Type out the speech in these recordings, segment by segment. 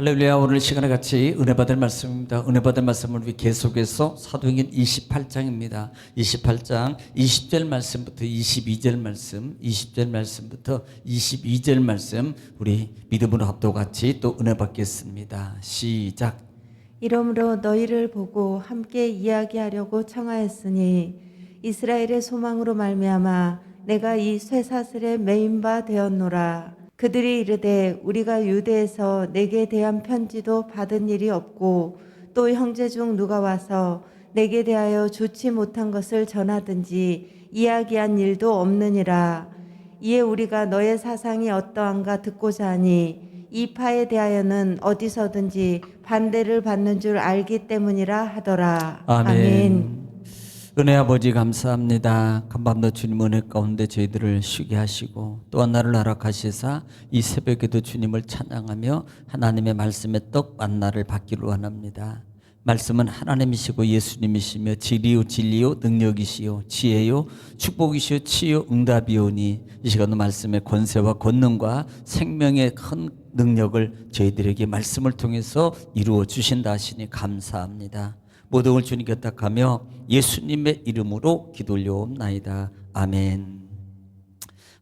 할렐루야. 오늘 시간에 같이 은혜 받을 말씀입니다. 은혜 받을 말씀을 우리 계속해서 사도행전 28장입니다. 28장 20절 말씀부터 22절 말씀, 20절 말씀부터 22절 말씀 우리 믿음으로 합도 같이 또 은혜 받겠습니다. 시작. 이러므로 너희를 보고 함께 이야기하려고 청하였으니 이스라엘의 소망으로 말미암아 내가 이 쇠사슬에 매인 바 되었노라. 그들이 이르되 우리가 유대에서 내게 대한 편지도 받은 일이 없고 또 형제 중 누가 와서 내게 대하여 좋지 못한 것을 전하든지 이야기한 일도 없느니라. 이에 우리가 너의 사상이 어떠한가 듣고자 하니 이 파에 대하여는 어디서든지 반대를 받는 줄 알기 때문이라 하더라. 아멘. 은혜 아버지 감사합니다. 간밤도 주님 은혜 가운데 저희들을 쉬게 하시고 또한 나를 허락하시사 이 새벽에도 주님을 찬양하며 하나님의 말씀의 떡 만나를 받기를 원합니다. 말씀은 하나님이시고 예수님이시며 진리요 능력이시요 지혜요 축복이시요 치요 응답이오니 이 시간도 말씀의 권세와 권능과 생명의 큰 능력을 저희들에게 말씀을 통해서 이루어 주신다 하시니 감사합니다. 모든 걸 주님께 부탁하며 예수님의 이름으로 기도 올려옵나이다. 아멘.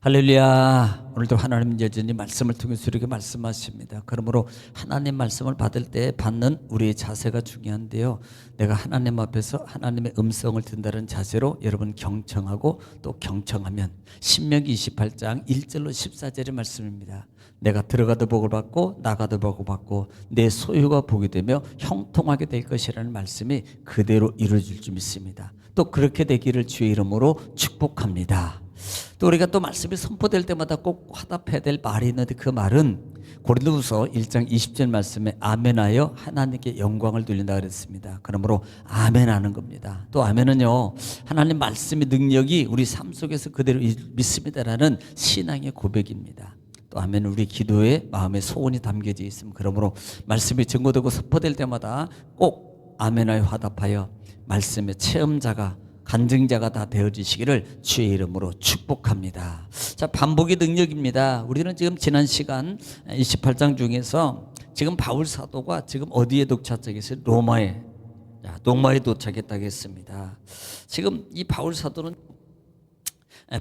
할렐루야. 오늘도 하나님 여전히 말씀을 통해서 우리에게 말씀하십니다. 그러므로 하나님 말씀을 받을 때 받는 우리의 자세가 중요한데요. 내가 하나님 앞에서 하나님의 음성을 듣는다는 자세로 여러분 경청하고 또 경청하면 신명기 28장 1절로 14절의 말씀입니다. 내가 들어가도 복을 받고 나가도 복을 받고 내 소유가 복이 되며 형통하게 될 것이라는 말씀이 그대로 이루어질 줄 믿습니다. 또 그렇게 되기를 주의 이름으로 축복합니다. 또 우리가 또 말씀이 선포될 때마다 꼭 화답해야 될 말이 있는데 그 말은 고린도후서 1장 20절 말씀에 아멘하여 하나님께 영광을 돌린다 그랬습니다. 그러므로 아멘하는 겁니다. 또 아멘은요 하나님 말씀의 능력이 우리 삶 속에서 그대로 믿습니다라는 신앙의 고백입니다. 또 아멘은 우리 기도에 마음의 소원이 담겨져 있습니다. 그러므로 말씀이 증거되고 선포될 때마다 꼭 아멘하여 화답하여 말씀의 체험자가 간증자가 다 되어지시기를 주의 이름으로 축복합니다. 자, 반복의 능력입니다. 우리는 지금 지난 시간 28장 중에서 지금 바울 사도가 지금 어디에 도착했어요? 로마에 도착했다고 했습니다. 지금 이 바울 사도는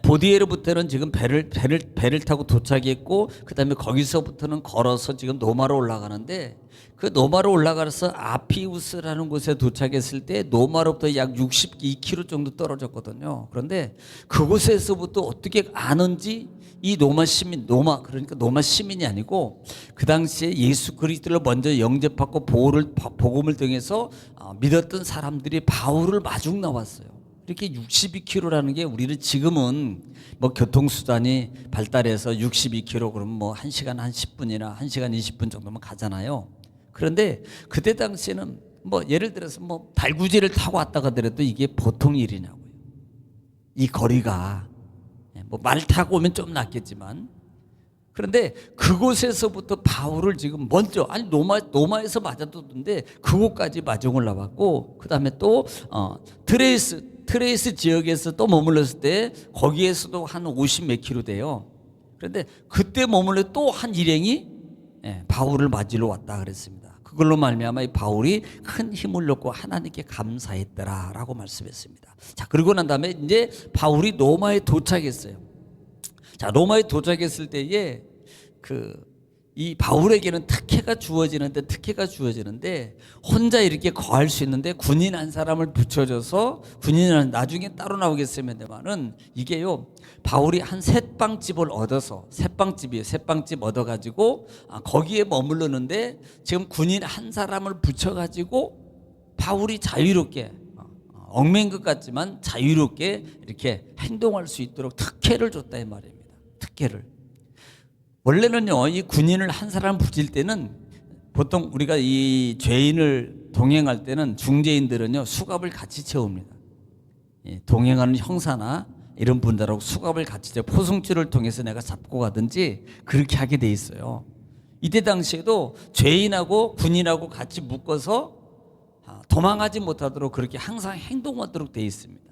보디에르부터는 지금 배를 타고 도착했고 그 다음에 거기서부터는 걸어서 지금 노마로 올라가는데 그 노마로 올라가서 아피우스라는 곳에 도착했을 때 노마로부터 약 62km 정도 떨어졌거든요. 그런데 그곳에서부터 어떻게 아는지 이 로마 시민이 아니고 그 당시에 예수 그리스도를 먼저 영접하고 복음을 통해서 믿었던 사람들이 바울을 마중 나왔어요. 이렇게 62km라는 게 우리는 지금은 뭐 교통수단이 발달해서 62km 그러면 뭐 1시간 한 10분이나 1시간 20분 정도면 가잖아요. 그런데 그때 당시에는 뭐 예를 들어서 뭐 달구지를 타고 왔다가 하더라도 이게 보통 일이냐고요. 이 거리가 뭐 말 타고 오면 좀 낫겠지만 그런데 그곳에서부터 바울을 지금 먼저 로마에서 맞아뒀는데 그곳까지 마중 올라왔고 그 다음에 또 트레이스 지역에서 또 머물렀을 때 거기에서도 한 50 몇 킬로 돼요. 그런데 그때 머물러 또 한 일행이 바울을 맞으러 왔다 그랬습니다. 그걸로 말미암아 이 바울이 큰 힘을 얻고 하나님께 감사했더라라고 말씀했습니다. 자, 그러고 난 다음에 이제 바울이 로마에 도착했어요. 자, 로마에 도착했을 때에 이 바울에게는 특혜가 주어지는데 혼자 이렇게 거할 수 있는데 군인 한 사람을 붙여줘서 군인은 나중에 따로 나오겠습니다만은 이게요 바울이 한 셋방집을 얻어서 셋방집 얻어가지고 거기에 머무르는데 지금 군인 한 사람을 붙여가지고 바울이 자유롭게 얽매인 것 같지만 자유롭게 이렇게 행동할 수 있도록 특혜를 줬다 이 말입니다. 특혜를. 원래는요, 이 군인을 한 사람 붙일 때는 보통 우리가 이 죄인을 동행할 때는 중죄인들은요, 수갑을 같이 채웁니다. 동행하는 형사나 이런 분들하고 수갑을 같이 채워 포승줄을 통해서 내가 잡고 가든지 그렇게 하게 돼 있어요. 이때 당시에도 죄인하고 군인하고 같이 묶어서 도망하지 못하도록 그렇게 항상 행동하도록 돼 있습니다.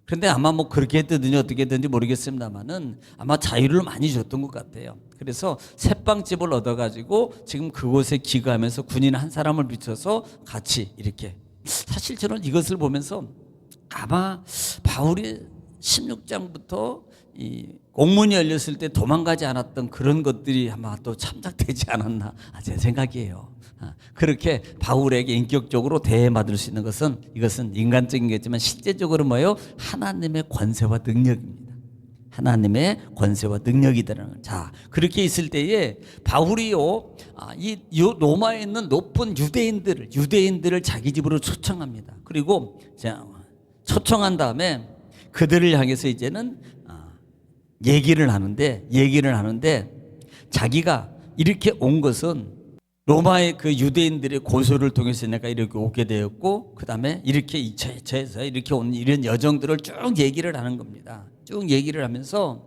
그런데 아마 뭐 그렇게 했든지 어떻게 했든지 모르겠습니다만은 아마 자유를 많이 줬던 것 같아요. 그래서 새빵집을 얻어가지고 지금 그곳에 기거하면서 군인 한 사람을 비춰서 같이 이렇게, 사실 저는 이것을 보면서 아마 바울이 16장부터 이 공문이 열렸을 때 도망가지 않았던 그런 것들이 아마 또 참작되지 않았나, 제 생각이에요. 그렇게 바울에게 인격적으로 대해받을 수 있는 것은, 이것은 인간적인 거지만 실제적으로 뭐예요? 하나님의 권세와 능력입니다. 하나님의 권세와 능력이라는 걸. 자, 그렇게 있을 때에 바울이요, 이 로마에 있는 높은 유대인들을 자기 집으로 초청합니다. 그리고 초청한 다음에 그들을 향해서 이제는 얘기를 하는데 자기가 이렇게 온 것은 로마의 그 유대인들의 고소를 통해서 내가 이렇게 오게 되었고, 그 다음에 이렇게 이처에서 이렇게 온 이런 여정들을 쭉 얘기를 하는 겁니다. 쭉 얘기를 하면서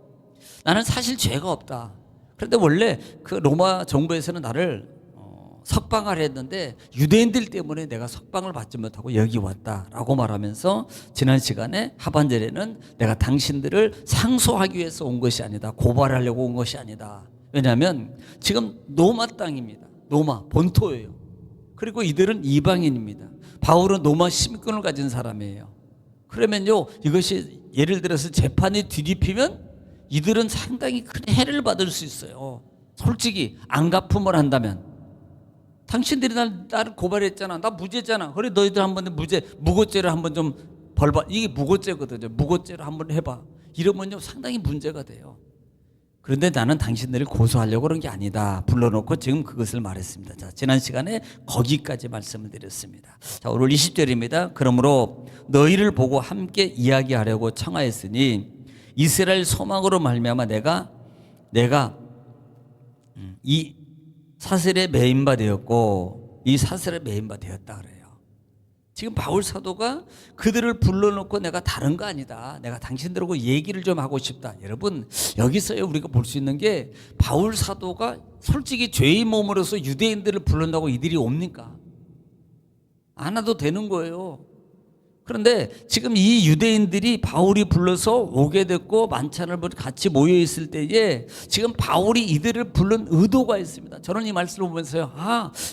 나는 사실 죄가 없다. 그런데 원래 그 로마 정부에서는 나를 석방을 했는데 유대인들 때문에 내가 석방을 받지 못하고 여기 왔다라고 말하면서, 지난 시간에 하반절에는 내가 당신들을 상소하기 위해서 온 것이 아니다, 고발하려고 온 것이 아니다. 왜냐하면 지금 로마 땅입니다. 로마 본토예요. 그리고 이들은 이방인입니다. 바울은 로마 시민권을 가진 사람이에요. 그러면요, 이것이 예를 들어서 재판이 뒤집히면 이들은 상당히 큰 해를 받을 수 있어요. 솔직히 안 갚음을 한다면, 당신들이 나를 고발했잖아, 나 무죄잖아, 그래 너희들 한번 무고죄를 한번 좀 벌봐. 이게 무고죄거든요. 무고죄로 한번 해봐. 이러면요 상당히 문제가 돼요. 그런데 나는 당신들을 고소하려고 그런 게 아니다, 불러놓고 지금 그것을 말했습니다. 자, 지난 시간에 거기까지 말씀을 드렸습니다. 자, 오늘 20절입니다. 그러므로 너희를 보고 함께 이야기하려고 청하였으니 이스라엘 소망으로 말미암아 내가 이 사슬에 매인 바 되었고, 이 사슬에 매인 바 되었다 그래요. 지금 바울 사도가 그들을 불러놓고 내가 다른 거 아니다, 내가 당신들하고 얘기를 좀 하고 싶다. 여러분, 여기서요 우리가 볼 수 있는 게, 바울 사도가 솔직히 죄의 몸으로서 유대인들을 불러낸다고 이들이 옵니까? 안 와도 되는 거예요. 그런데 지금 이 유대인들이 바울이 불러서 오게 됐고 만찬을 같이 모여 있을 때에 지금 바울이 이들을 부른 의도가 있습니다. 저는 이 말씀을 보면서요,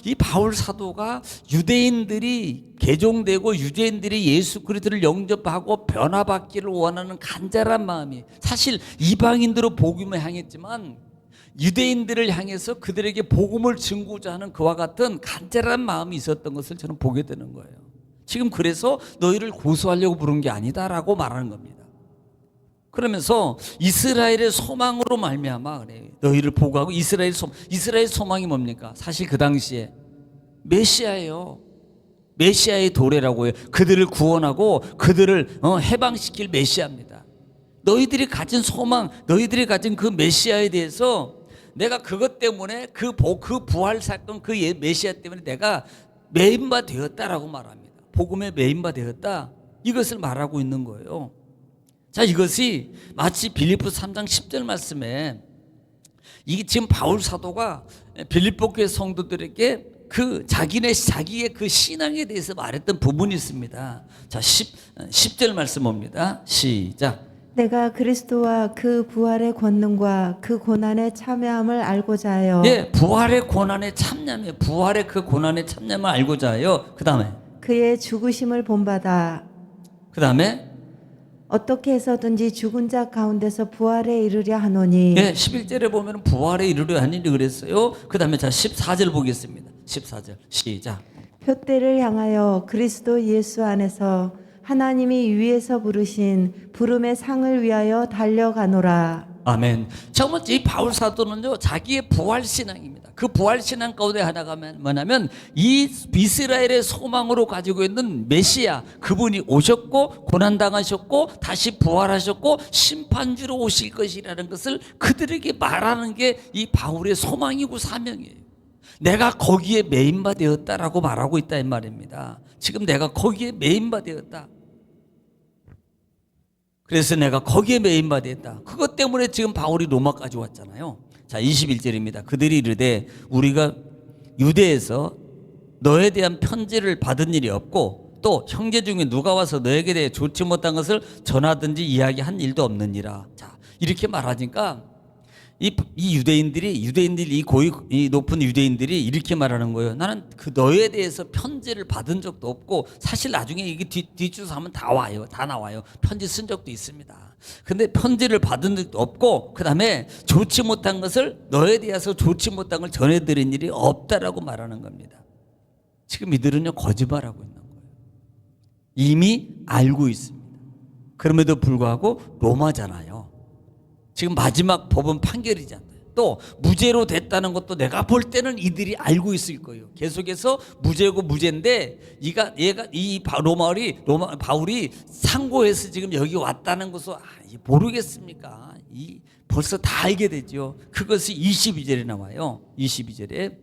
이 바울 사도가 유대인들이 개종되고 유대인들이 예수 그리스도를 영접하고 변화받기를 원하는 간절한 마음이, 사실 이방인들로 복음을 향했지만 유대인들을 향해서 그들에게 복음을 증거하자 하는 그와 같은 간절한 마음이 있었던 것을 저는 보게 되는 거예요. 지금 그래서 너희를 고소하려고 부른 게 아니다라고 말하는 겁니다. 그러면서 이스라엘의 소망으로 말미암아 그래, 너희를 보고하고, 이스라엘 소망이 뭡니까? 사실 그 당시에 메시아예요. 메시아의 도래라고 해요. 그들을 구원하고 그들을 해방시킬 메시아입니다. 너희들이 가진 소망, 너희들이 가진 그 메시아에 대해서 내가 그것 때문에 그 부활 사건, 그 메시아 때문에 내가 매인바 되었다라고 말합니다. 복음에 매인바 되었다, 이것을 말하고 있는 거예요. 자, 이것이 마치 빌립보 3장 10절 말씀에, 이게 지금 바울 사도가 빌립보 교회 성도들에게 그 자기의 그 신앙에 대해서 말했던 부분이 있습니다. 자, 10절 말씀 봅니다. 시작. 내가 그리스도와 그 부활의 권능과 그 고난의 참여함을 알고자 하여. 예, 부활의 고난에 참여함이에요. 부활의 그 고난에 참여함을 알고자 하여. 그 다음에 그의 죽으심을 본받아. 그 다음에 어떻게 해서든지 죽은 자 가운데서 부활에 이르려 하노니. 예, 11절에 보면 부활에 이르려 하니라 그랬어요. 그 다음에 자 14절 보겠습니다. 14절 시작. 표대를 향하여 그리스도 예수 안에서 하나님이 위에서 부르신 부름의 상을 위하여 달려가노라. 아멘. 첫 번째 이 바울 사도는요 자기의 부활 신앙입니다. 그 부활 신앙 가운데 하나가 뭐냐면, 이 이스라엘의 소망으로 가지고 있는 메시아, 그분이 오셨고 고난 당하셨고 다시 부활하셨고 심판주로 오실 것이라는 것을 그들에게 말하는 게 이 바울의 소망이고 사명이에요. 내가 거기에 매인바 되었다라고 말하고 있다 이 말입니다. 지금 내가 거기에 매인바 되었다. 그래서 내가 거기에 매인바 되었다. 그것 때문에 지금 바울이 로마까지 왔잖아요. 자, 21절입니다. 그들이 이르되 우리가 유대에서 너에 대한 편지를 받은 일이 없고 또 형제 중에 누가 와서 너에게 대해 좋지 못한 것을 전하든지 이야기한 일도 없느니라. 자, 이렇게 말하니까 이 유대인들이 이 높은 유대인들이 이렇게 말하는 거예요. 나는 그 너에 대해서 편지를 받은 적도 없고, 사실 나중에 이게 뒷주소 하면 다 와요. 다 나와요. 편지 쓴 적도 있습니다. 근데 편지를 받은 적도 없고, 그 다음에 좋지 못한 것을, 너에 대해서 좋지 못한 걸 전해드린 일이 없다라고 말하는 겁니다. 지금 이들은요, 거짓말하고 있는 거예요. 이미 알고 있습니다. 그럼에도 불구하고 로마잖아요. 지금 마지막 법원 판결이잖아요. 또 무죄로 됐다는 것도 내가 볼 때는 이들이 알고 있을 거예요. 계속해서 무죄고 무죄인데 바울이 상고해서 지금 여기 왔다는 것을 모르겠습니까? 벌써 다 알게 되죠. 그것이 22절에 나와요. 22절에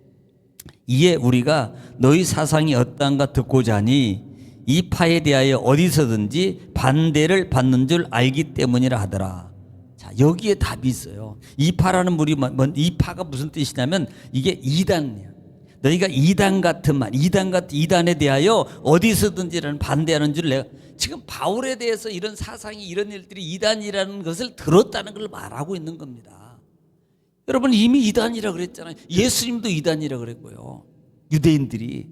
이에 우리가 너희 사상이 어떠한가 듣고자 하니 이 파에 대하여 어디서든지 반대를 받는 줄 알기 때문이라 하더라. 자, 여기에 답이 있어요. 이파라는 이파가 무슨 뜻이냐면 이게 이단이에요. 너희가 이단에 대하여 어디서든지라는 반대하는 줄 내가 지금 바울에 대해서 이런 사상이 이런 일들이 이단이라는 것을 들었다는 걸 말하고 있는 겁니다. 여러분 이미 이단이라 그랬잖아요. 예수님도 이단이라 그랬고요. 유대인들이.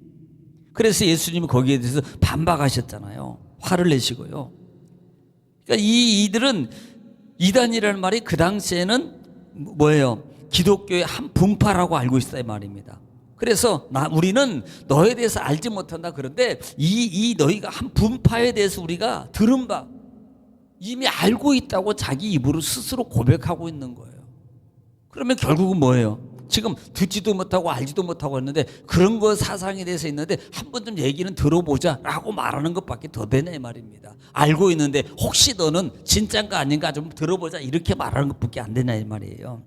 그래서 예수님이 거기에 대해서 반박하셨잖아요. 화를 내시고요. 그러니까 이들은 이단이라는 말이 그 당시에는 뭐예요? 기독교의 한 분파라고 알고 있다 이 말입니다. 그래서 우리는 너에 대해서 알지 못한다. 그런데 너희가 한 분파에 대해서 우리가 들은 바 이미 알고 있다고 자기 입으로 스스로 고백하고 있는 거예요. 그러면 결국은 뭐예요? 지금 듣지도 못하고 알지도 못하고 했는데 그런 거 사상에 대해서 있는데 한 번 좀 얘기는 들어보자 라고 말하는 것밖에 더 되냐 이 말입니다. 알고 있는데 혹시 너는 진짠가 아닌가 좀 들어보자 이렇게 말하는 것밖에 안 되냐 이 말이에요.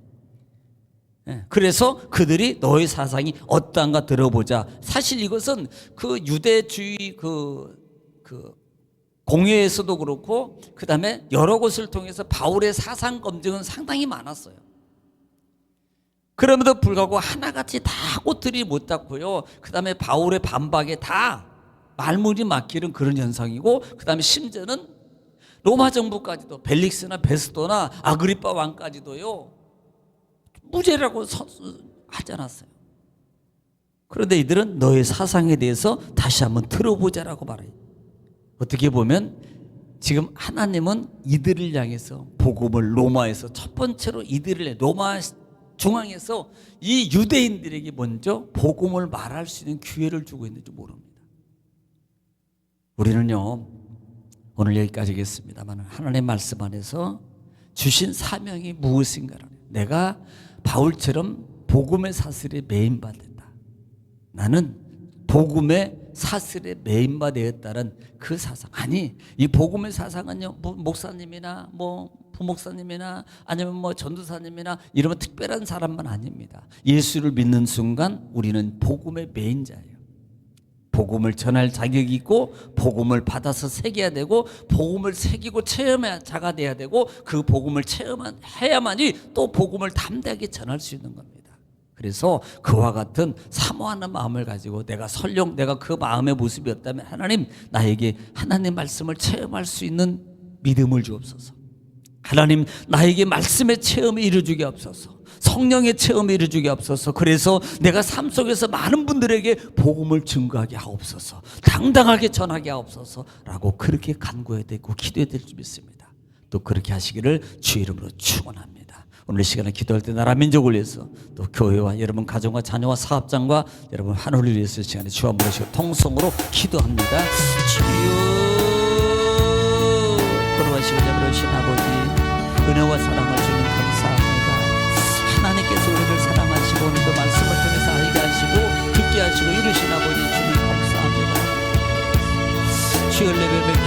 그래서 그들이 너의 사상이 어떠한가 들어보자. 사실 이것은 그 유대주의 그 공회에서도 그렇고 그 다음에 여러 곳을 통해서 바울의 사상 검증은 상당히 많았어요. 그럼에도 불구하고 하나같이 다 꼬투리 못 잡고요. 그 다음에 바울의 반박에 다 말문이 막히는 그런 현상이고, 그 다음에 심지어는 로마 정부까지도 벨릭스나 베스도나 아그리빠 왕까지도요 무죄라고 하지 않았어요. 그런데 이들은 너의 사상에 대해서 다시 한번 들어보자라고 말해요. 어떻게 보면 지금 하나님은 이들을 향해서 복음을 로마에서 첫 번째로 로마 중앙에서 이 유대인들에게 먼저 복음을 말할 수 있는 기회를 주고 있는지 모릅니다. 우리는요 오늘 여기까지 하겠습니다만 하나님의 말씀 안에서 주신 사명이 무엇인가를, 내가 바울처럼 복음의 사슬에 매인받았다. 나는 복음의 사슬에 매인받았다는 그 사상. 아니 이 복음의 사상은요 목사님이나 부목사님이나 아니면 전도사님이나 이러면 특별한 사람만 아닙니다. 예수를 믿는 순간 우리는 복음의 매인자예요. 복음을 전할 자격이 있고 복음을 받아서 새겨야 되고 복음을 새기고 체험해야 자가 돼야 되고 그 복음을 체험해야만이 또 복음을 담대하게 전할 수 있는 겁니다. 그래서 그와 같은 사모하는 마음을 가지고 내가 그 마음의 모습이 없다면 하나님 나에게 하나님의 말씀을 체험할 수 있는 믿음을 주옵소서. 하나님 나에게 말씀의 체험을 이루어주게 없어서, 성령의 체험을 이루어주게 없어서. 그래서 내가 삶 속에서 많은 분들에게 복음을 증거하게 하옵소서, 당당하게 전하게 하옵소서 라고 그렇게 간구해야 되고 기도해야 될 줄 믿습니다. 또 그렇게 하시기를 주 이름으로 축원합니다. 오늘 이 시간에 기도할 때 나라 민족을 위해서 또 교회와 여러분 가정과 자녀와 사업장과 여러분 하늘을 위해서 이 시간에 주와 부르시고 통성으로 기도합니다. 주여 걸어가시고 잡으신 아버지 은혜와 사랑을 주님 감사합니다. 하나님께서 우리를 사랑하시고 오늘도 말씀을 통해서 알게 하시고 듣게 하시고 이루신 아버지 주님 감사합니다. 주여 예배 뵙기